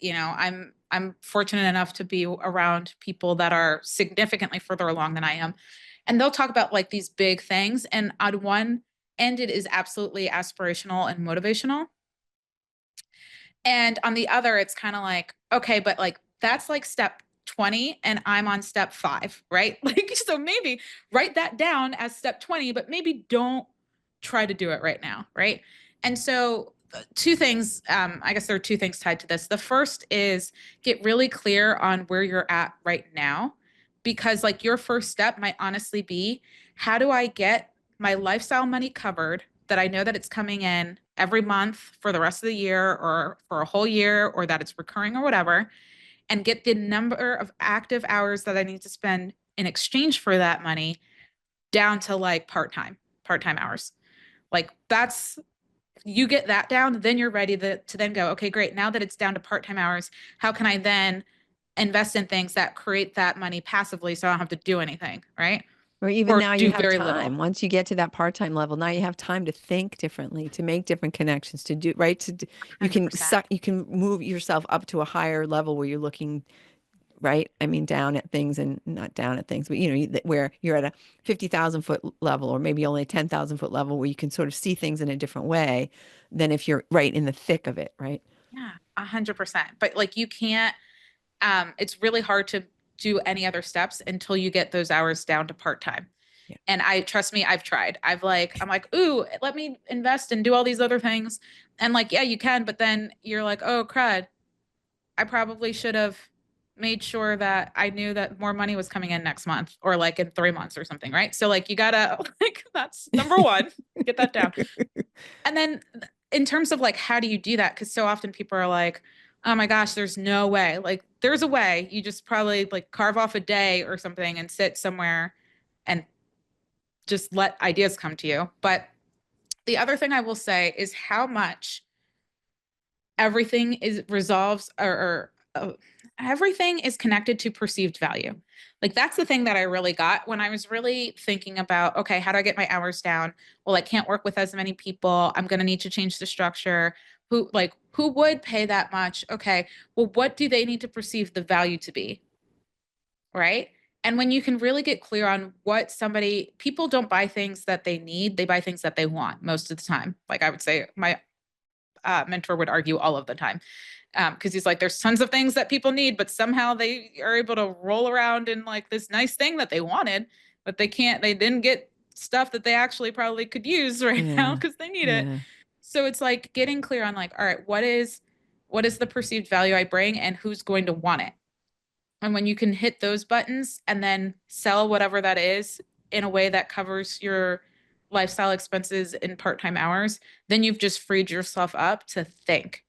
I'm fortunate enough to be around people that are significantly further along than I am. And they'll talk about like these big things. And on one end, it is absolutely aspirational and motivational. And on the other, it's kind of like, okay, but like that's like step 20 and I'm on step 5, right? Like, so maybe write that down as step 20, but maybe don't try to do it right now, right? And so, two things, I guess there are two things tied to this. The first is get really clear on where you're at right now, because like your first step might honestly be how do I get my lifestyle money covered that I know that it's coming in every month for the rest of the year or for a whole year or that it's recurring or whatever, and get the number of active hours that I need to spend in exchange for that money down to like part-time hours. Like that's you get that down, then you're ready to then go, okay, great. Now that it's down to part-time hours, how can I then invest in things that create that money passively so I don't have to do anything, right? Or even Or now you do have very little. time. Once you get to that part-time level, now you have time to think differently, to make different connections, to do right. $100%. You can move yourself up to a higher level where you're looking right. I mean, down at things and not down at things, but where you're at a 50,000 foot level, or maybe only a 10,000 foot level where you can sort of see things in a different way than if you're right in the thick of it. Right. Yeah, 100%. But like you can't, it's really hard to do any other steps until you get those hours down to part-time. And trust me, I've tried. I'm like, ooh, let me invest and do all these other things. And like, yeah, you can, but then you're like, oh, crud. I probably should have made sure that I knew that more money was coming in next month or like in 3 months or something, right? So like you gotta like that's number one, get that down. And then in terms of like how do you do that? Because so often people are like, oh my gosh, there's no way. Like there's a way. You just probably like carve off a day or something and sit somewhere and just let ideas come to you. But the other thing I will say is how much everything is resolves or everything is connected to perceived value. Like that's the thing that I really got when I was really thinking about, okay, how do I get my hours down? Well, I can't work with as many people. I'm going to need to change the structure. Who would pay that much? Okay. Well, what do they need to perceive the value to be? Right? And when you can really get clear on what people don't buy things that they need, they buy things that they want most of the time. Like I would say my mentor would argue all of the time because he's like, there's tons of things that people need, but somehow they are able to roll around in like this nice thing that they wanted, but they didn't get stuff that they actually probably could use right now Yeah. because they need it. Yeah. So it's like getting clear on like, all right, what is the perceived value I bring and who's going to want it? And when you can hit those buttons and then sell whatever that is in a way that covers your lifestyle expenses in part-time hours, then you've just freed yourself up to think.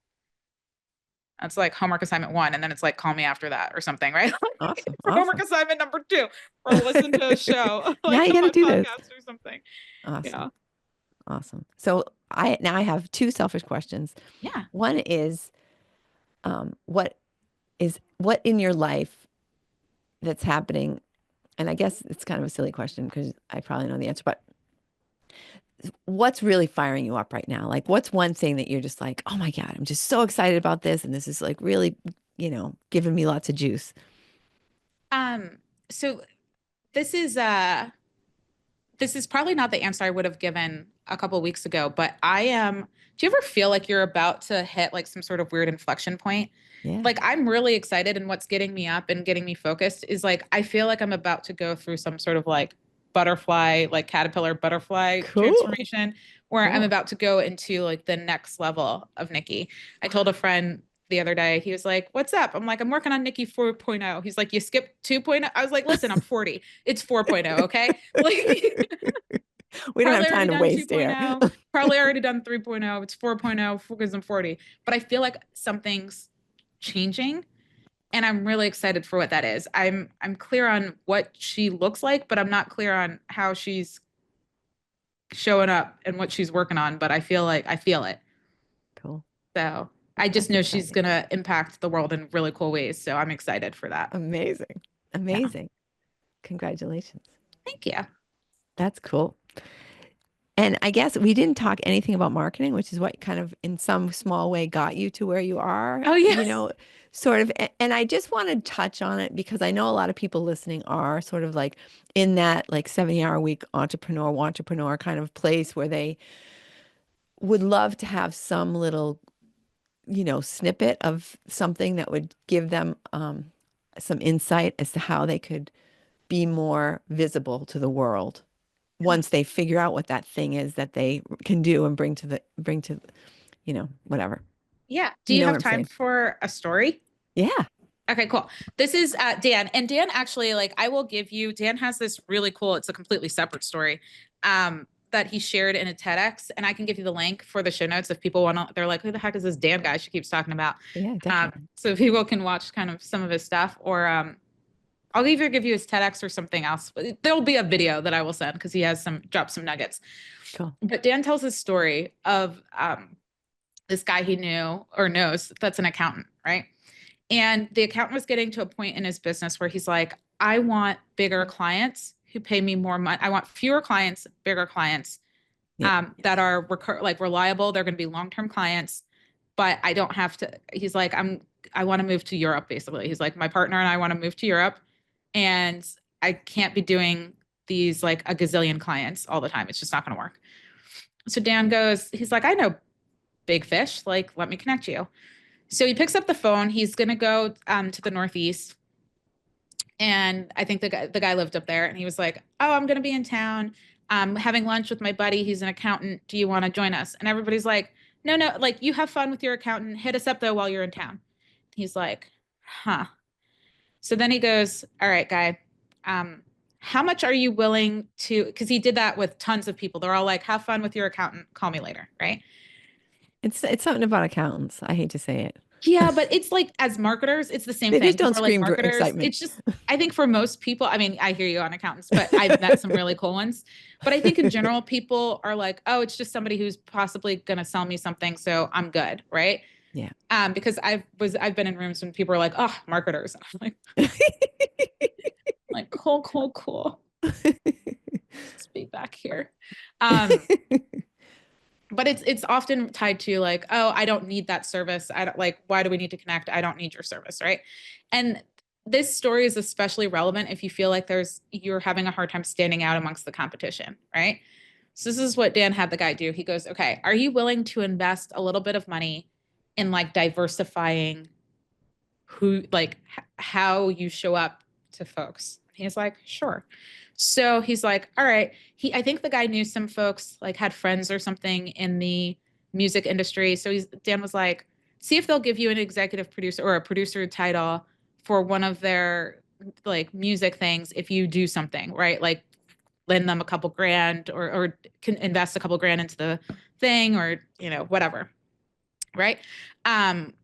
That's like homework assignment one. And then it's like, call me after that or something, right? Awesome. For homework Awesome. assignment number two, or listen to a show Now like you on got to my do this. podcast or something. Awesome. Yeah. Awesome. So I have two selfish questions. Yeah. One is, what in your life that's happening? And I guess it's kind of a silly question because I probably know the answer, but what's really firing you up right now? Like, what's one thing that you're just like, oh my God, I'm just so excited about this. And this is like really, giving me lots of juice. Um, so this is this is probably not the answer I would have given a couple of weeks ago, but do you ever feel like you're about to hit like some sort of weird inflection point? Yeah. Like I'm really excited and what's getting me up and getting me focused is like I feel like I'm about to go through some sort of like butterfly, like caterpillar butterfly Cool. transformation where I'm Cool. about to go into like the next level of Nikki. I told a friend the other day, he was like, "What's up?" I'm like, "I'm working on Nikki 4.0." He's like, "You skipped 2.0?" I was like, "Listen, I'm 40. It's 4.0, okay?" Like We don't have probably time already to done waste here. 2.0, probably already done 3.0. It's 4.0 because I'm 40. But I feel like something's changing and I'm really excited for what that is. I'm clear on what she looks like, but I'm not clear on how she's showing up and what she's working on, but I feel it. Cool. So I just That's know she's exciting. gonna impact the world in really cool ways. So I'm excited for that. Amazing. Yeah. Amazing. Congratulations. Thank you. That's cool. And I guess we didn't talk anything about marketing, which is what kind of in some small way got you to where you are, Oh yeah. sort of. And I just want to touch on it because I know a lot of people listening are sort of like in that like 70-hour week entrepreneur kind of place where they would love to have some little, snippet of something that would give them some insight as to how they could be more visible to the world once they figure out what that thing is that they can do and bring to whatever. Yeah. Do You you know what have I'm time saying? for a story? Yeah. Okay, cool. This is Dan. And Dan actually, like, Dan has this really cool, it's a completely separate story that he shared in a TEDx. And I can give you the link for the show notes if people want to, they're like, who the heck is this Dan guy she keeps talking about? Yeah, definitely. So people can watch kind of some of his stuff or I'll either give you his TEDx or something else. There'll be a video that I will send because he has dropped some nuggets. Cool. But Dan tells this story of this guy he knew or knows that's an accountant, right? And the accountant was getting to a point in his business where he's like, I want bigger clients who pay me more money. I want fewer clients, bigger clients Yeah. that are like reliable. They're going to be long-term clients, but I don't have to. He's like, I want to move to Europe, basically. He's like, my partner and I want to move to Europe, and I can't be doing these like a gazillion clients all the time. It's just not going to work. So Dan goes, he's like, I know big fish. Like, let me connect you. So he picks up the phone. He's going to go to the Northeast And I think the guy lived up there, and he was like, "Oh, I'm going to be in town. I'm having lunch with my buddy. He's an accountant. Do you want to join us?" And everybody's like, "No, no, like you have fun with your accountant. Hit us up though while you're in town." He's like, "Huh." So then he goes, "All right, guy, um, how much are you willing to?" Because he did that with tons of people. They're all like, "Have fun with your accountant. Call me later," right? It's something about accountants. I hate to say it. Yeah, but it's like as marketers, it's the same They thing. just don't People are like scream marketers. excitement. It's just, I think for most people, I mean, I hear you on accountants, but I've met some really cool ones. But I think in general, people are like, oh, it's just somebody who's possibly going to sell me something, so I'm good, right? Yeah. Because I've been in rooms when people are like, oh, marketers. I'm like, cool, cool, cool. Let's be back here. Um, but it's often tied to like, oh, I don't need that service. I don't like, why do we need to connect? I don't need your service, right? And this story is especially relevant if you feel like you're having a hard time standing out amongst the competition, right? So this is what Dan had the guy do. He goes, okay, are you willing to invest a little bit of money in like diversifying who like how you show up to folks? He's like, sure. So he's like, all right. I think the guy knew some folks, like had friends or something in the music industry. So Dan was like, see if they'll give you an executive producer or a producer title for one of their like music things if you do something, right? Like lend them a couple grand or can invest a couple grand into the thing or, whatever. Right. Um,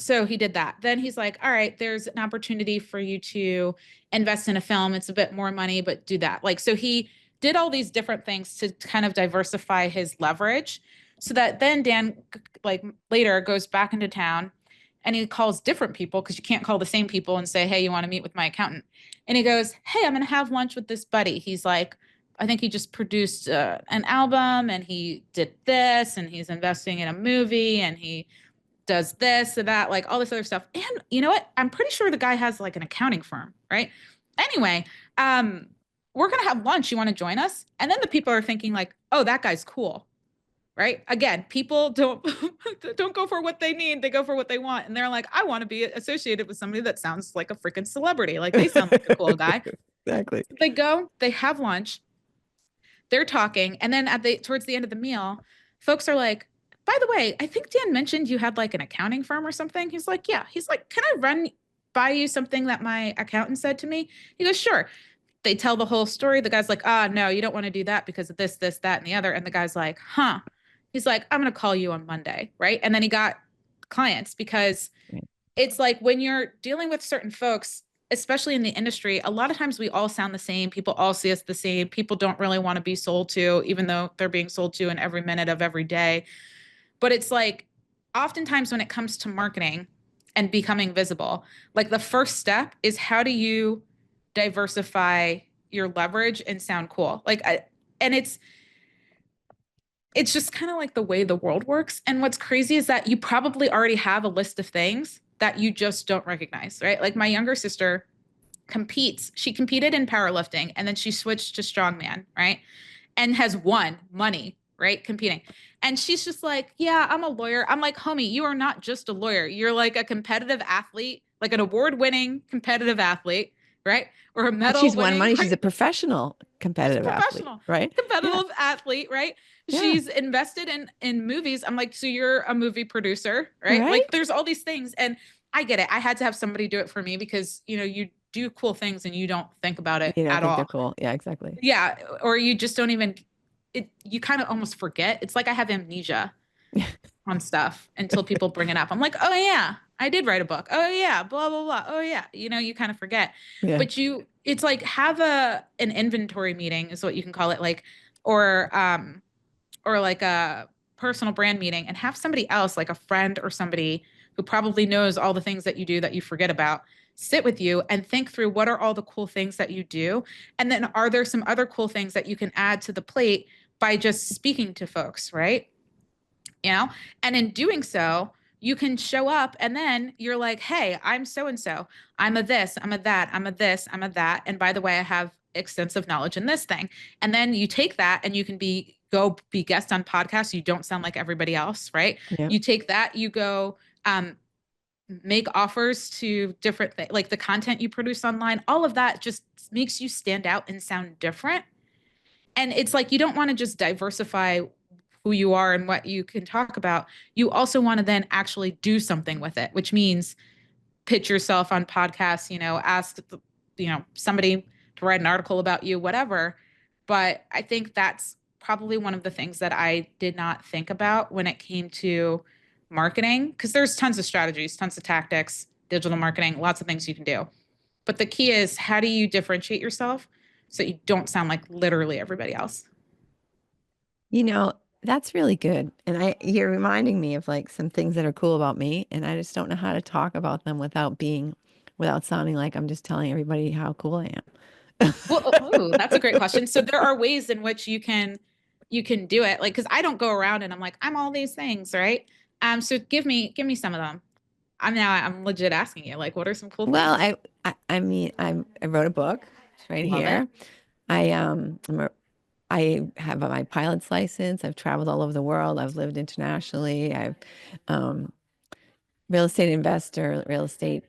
so he did that. Then he's like, all right, there's an opportunity for you to invest in a film. It's a bit more money, but do that. Like, so he did all these different things to kind of diversify his leverage so that then Dan, like later, goes back into town and he calls different people because you can't call the same people and say, hey, you want to meet with my accountant? And he goes, hey, I'm going to have lunch with this buddy. He's like, I think he just produced an album and he did this and he's investing in a movie and he does this and that, like all this other stuff. And you know what? I'm pretty sure the guy has like an accounting firm, right? Anyway, we're gonna have lunch. You want to join us? And then the people are thinking like, oh, that guy's cool, right? Again, people don't don't go for what they need; they go for what they want. And they're like, I want to be associated with somebody that sounds like a freaking celebrity. Like they sound like a cool guy. Exactly. So they go, they have lunch, they're talking, and then towards the end of the meal, folks are like, by the way, I think Dan mentioned you had like an accounting firm or something. He's like, yeah. He's like, can I run by you something that my accountant said to me? He goes, sure. They tell the whole story. The guy's like, no, you don't want to do that because of this, that, and the other. And the guy's like, huh. He's like, I'm going to call you on Monday. Right. And then he got clients because Right. it's like when you're dealing with certain folks, especially in the industry, a lot of times we all sound the same. People all see us the same. People don't really want to be sold to, even though they're being sold to in every minute of every day. But it's like oftentimes when it comes to marketing and becoming visible, like the first step is how do you diversify your leverage and sound cool? And it's just kind of like the way the world works. And what's crazy is that you probably already have a list of things that you just don't recognize, right? Like my younger sister competes. She competed in powerlifting and then she switched to strongman, right? And has won money, right? Competing. And she's just like, yeah, I'm a lawyer. I'm like, homie, you are not just a lawyer. You're like a competitive athlete, like an award-winning competitive athlete, right? Or a And medal she's won winning, money. She's right? a professional She's a competitive athlete, professional, right? Yeah. competitive athlete, right? Yeah. She's invested in movies. I'm like, so you're a movie producer, right? Like Right. there's all these things. And I get it. I had to have somebody do it for me because, you do cool things and you don't think about it You don't at think they're all. cool. Yeah, exactly. Yeah, or you just don't even you kind of almost forget. It's like I have amnesia on stuff until people bring it up. I'm like, "Oh yeah, I did write a book. Oh yeah, blah blah blah. Oh yeah." You kind of forget. Yeah. But it's like have an inventory meeting is what you can call it like or like a personal brand meeting and have somebody else like a friend or somebody who probably knows all the things that you do that you forget about sit with you and think through what are all the cool things that you do and then are there some other cool things that you can add to the plate by just speaking to folks, right? you know and in doing so you can show up and then you're like, hey, I'm so and so, I'm a this, I'm a that, I'm a this, I'm a that, and by the way, I have extensive knowledge in this thing. And then you take that and you can go be guest on podcasts. You don't sound like everybody else, right? Yeah. You take that, you go make offers to different things, like the content you produce online, all of that just makes you stand out and sound different. And it's like you don't want to just diversify who you are and what you can talk about. You also want to then actually do something with it, which means pitch yourself on podcasts, ask, somebody to write an article about you, whatever. But I think that's probably one of the things that I did not think about when it came to marketing, because there's tons of strategies, tons of tactics, digital marketing, lots of things you can do. But the key is, how do you differentiate yourself so you don't sound like literally everybody else? You know, that's really good. And you're reminding me of like some things that are cool about me, and I just don't know how to talk about them without sounding like I'm just telling everybody how cool I am. Well, oh, that's a great question. So there are ways in which you can do it. Like, because I don't go around and I'm like, I'm all these things, right? So give me some of them. I'm legit asking you, like, what are some cool Well, things? I mean, I wrote a book. It's right Love it. here. I have my pilot's license. I've traveled all over the world. I've lived internationally. I've um, real estate investor, real estate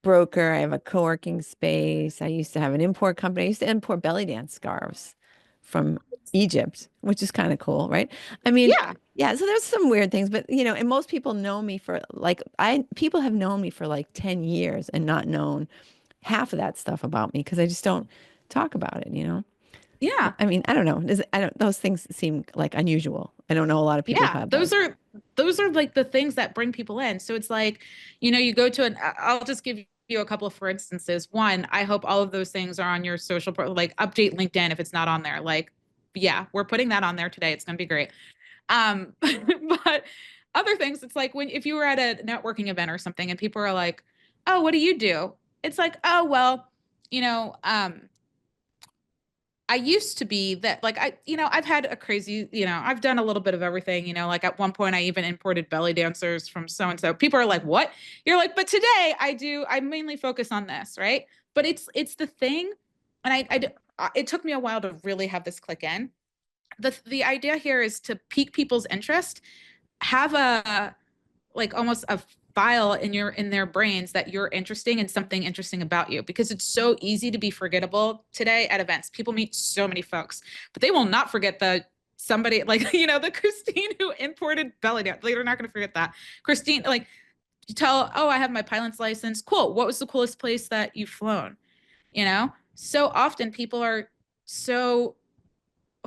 broker. I have a co-working space. I used to have an import company. I used to import belly dance scarves from Egypt, which is kind of cool, right? I mean, Yeah, yeah, so there's some weird things, but and most people know me for like people have known me for like 10 years and not known half of that stuff about me because I just don't talk about it. yeah. I mean, I don't know. I don't, those things seem like unusual. I don't know a lot of people who've Yeah, had those those. are those are like the things that bring people in. So it's like, you go to I'll just give you a couple of for instances. One, I hope all of those things are on your like update LinkedIn if it's not on there. Like, yeah, we're putting that on there today. It's gonna be great. But other things, it's like when if you were at a networking event or something and people are like, "Oh, what do you do?" It's like, "Oh, well, you know, I used to be that like I've had a crazy, I've done a little bit of everything, like at one point I even imported belly dancers from so and so. People are like, "What?" You're like, "But today I mainly focus on this, right?" But it's the thing, and it took me a while to really have this click in. The idea here is to pique people's interest, have a like almost a file in their brains that you're interesting and something interesting about you, because it's so easy to be forgettable today at events. People meet so many folks, but they will not forget the somebody like the Christine who imported belly dance. Like, they're not going to forget that. Christine, like, you tell, "Oh, I have my pilot's license." Cool. What was the coolest place that you've flown? So often people are so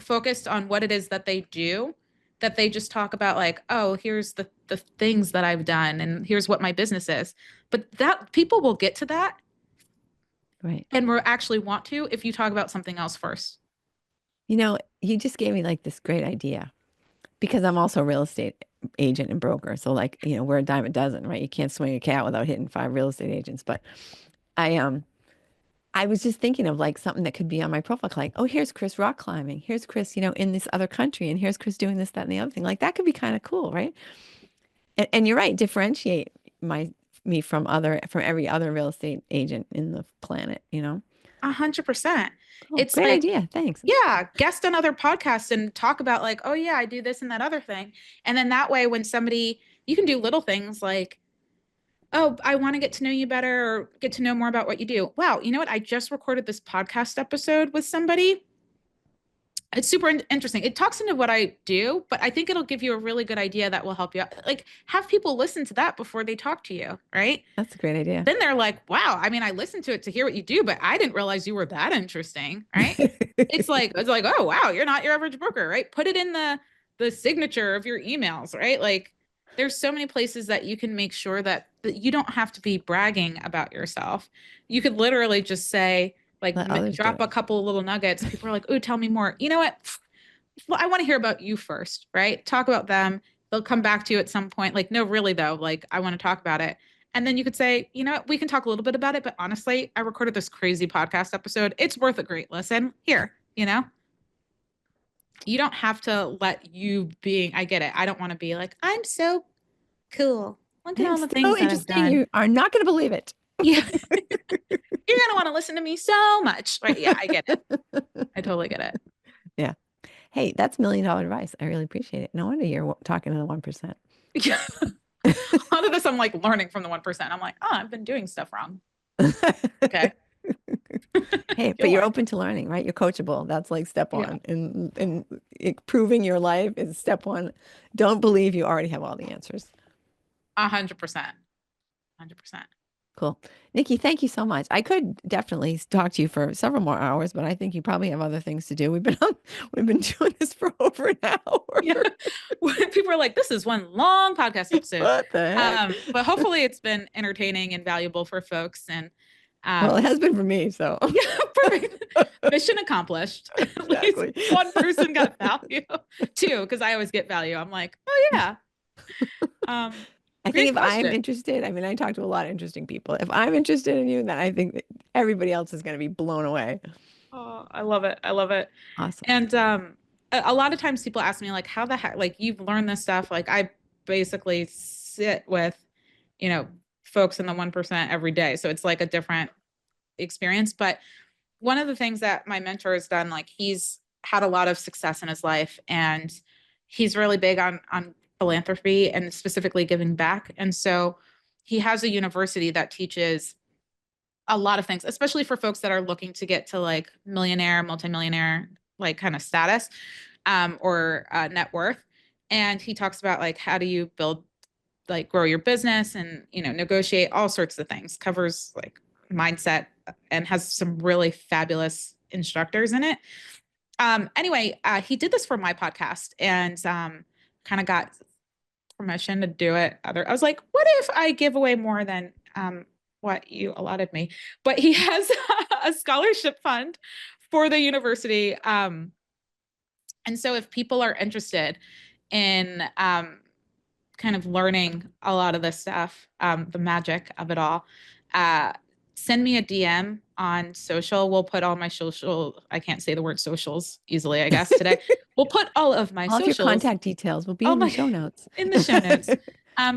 focused on what it is that they do that they just talk about, like, "Oh, here's the things that I've done and here's what my business is." But that people will get to that Right. and will actually want to if you talk about something else first. You just gave me like this great idea because I'm also a real estate agent and broker. So like, we're a dime a dozen, right? You can't swing a cat without hitting five real estate agents. But I was just thinking of like something that could be on my profile, like, oh, here's Chris rock climbing. Here's Chris, in this other country, and here's Chris doing this, that, and the other thing. Like that could be kind of cool, right? And you're right, differentiate me from every other real estate agent in the planet. 100%. Cool. It's Great like, idea. Thanks. yeah, guest on other podcasts and talk about, like, "Oh yeah, I do this and that other thing." And then that way, when somebody, you can do little things like, "Oh, I want to get to know you better or get to know more about what you do." Wow, you know what? I just recorded this podcast episode with somebody. It's super interesting. It talks into what I do, but I think it'll give you a really good idea that will help you out. Like, have people listen to that before they talk to you, right? That's a great idea. Then they're like, "Wow, I mean, I listened to it to hear what you do, but I didn't realize you were that interesting," right? It's like, "Oh, wow, you're not your average broker," right? Put it in the signature of your emails, right? Like, there's so many places that you can make sure that you don't have to be bragging about yourself. You could literally just say, like, Let others do drop a it. couple of little nuggets. People are like, "Oh, tell me more." You know what? Well, I want to hear about you first, right? Talk about them. They'll come back to you at some point. Like, "No, really though, like, I want to talk about it." And then you could say, "You know what? We can talk a little bit about it, but honestly, I recorded this crazy podcast episode. It's worth a great listen. Here. You don't have to let you being, I get it. I don't want to be like, "I'm so cool. Look I at am all the so things that I've interesting. done." You are not going to believe it. Yeah. You're going to want to listen to me so much. Right. Yeah, I get it. I totally get it. Yeah. Hey, that's $1 million advice. I really appreciate it. No wonder you're talking to the 1%. Yeah. A lot of this I'm like learning from the 1%. I'm like, oh, I've been doing stuff wrong. Okay. Hey, but You'll you're learn. open to learning, right? You're coachable. That's like step Yeah. one. And improving your life is step one. Don't believe you already have all the answers. 100%. 100%. Cool. Nikki, thank you so much. I could definitely talk to you for several more hours, but I think you probably have other things to do. We've been doing this for over an hour. Yeah. When people are like, this is one long podcast episode. What the heck? But hopefully it's been entertaining and valuable for folks. And Well, it um, has been for me, so yeah, perfect. Mission accomplished. At least exactly. one person got value. Two, because I always get value. I'm like, oh yeah. I think Great if I'm question. interested, I mean, I talk to a lot of interesting people. If I'm interested in you, then I think that everybody else is going to be blown away. Oh, I love it. I love it. Awesome. And a lot of times people ask me like, how the heck, like you've learned this stuff. Like I basically sit with, you know, folks in the 1% every day. So it's like a different experience. But one of the things that my mentor has done, like he's had a lot of success in his life and he's really big on philanthropy and specifically giving back. And so he has a university that teaches a lot of things, especially for folks that are looking to get to like millionaire, multimillionaire, like kind of status, or net worth. And he talks about like how do you build, like grow your business and negotiate all sorts of things. Covers like mindset and has some really fabulous instructors in it. Anyway, he did this for my podcast and kind of got permission to do it. I was like, what if I give away more than what you allotted me? But he has a scholarship fund for the university. And so if people are interested in kind of learning a lot of this stuff, the magic of it all, uh, send me a DM on social. We'll put all my social, I can't say the word socials easily, I guess, today. We'll put all of my All of your socials, contact details will be oh in the my, show notes. in the show notes.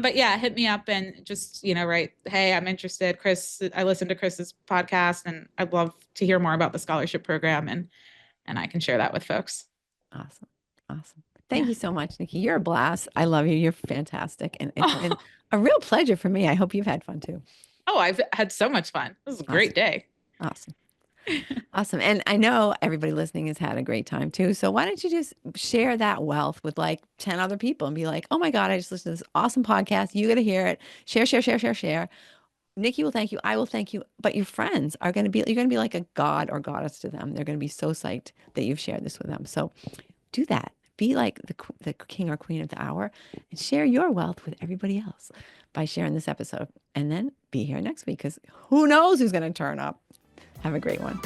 But yeah, hit me up and just, write, hey, I'm interested. Chris, I listened to Chris's podcast and I'd love to hear more about the scholarship program and I can share that with folks. Awesome. Awesome. Yeah. Thank you so much, Nikki. You're a blast. I love you. You're fantastic. And it's been Oh, a real pleasure for me. I hope you've had fun too. oh, I've had so much fun. This is a great Awesome. day. Awesome. Awesome. And I know everybody listening has had a great time too. So why don't you just share that wealth with like 10 other people and be like, oh my God, I just listened to this awesome podcast. You got to hear it. Share, share, share, share, share. Nikki will thank you. I will thank you. But your friends are going to be, you're going to be like a god or goddess to them. They're going to be so psyched that you've shared this with them. So do that. Be like the king or queen of the hour and share your wealth with everybody else by sharing this episode. And then be here next week because who knows who's going to turn up. Have a great one.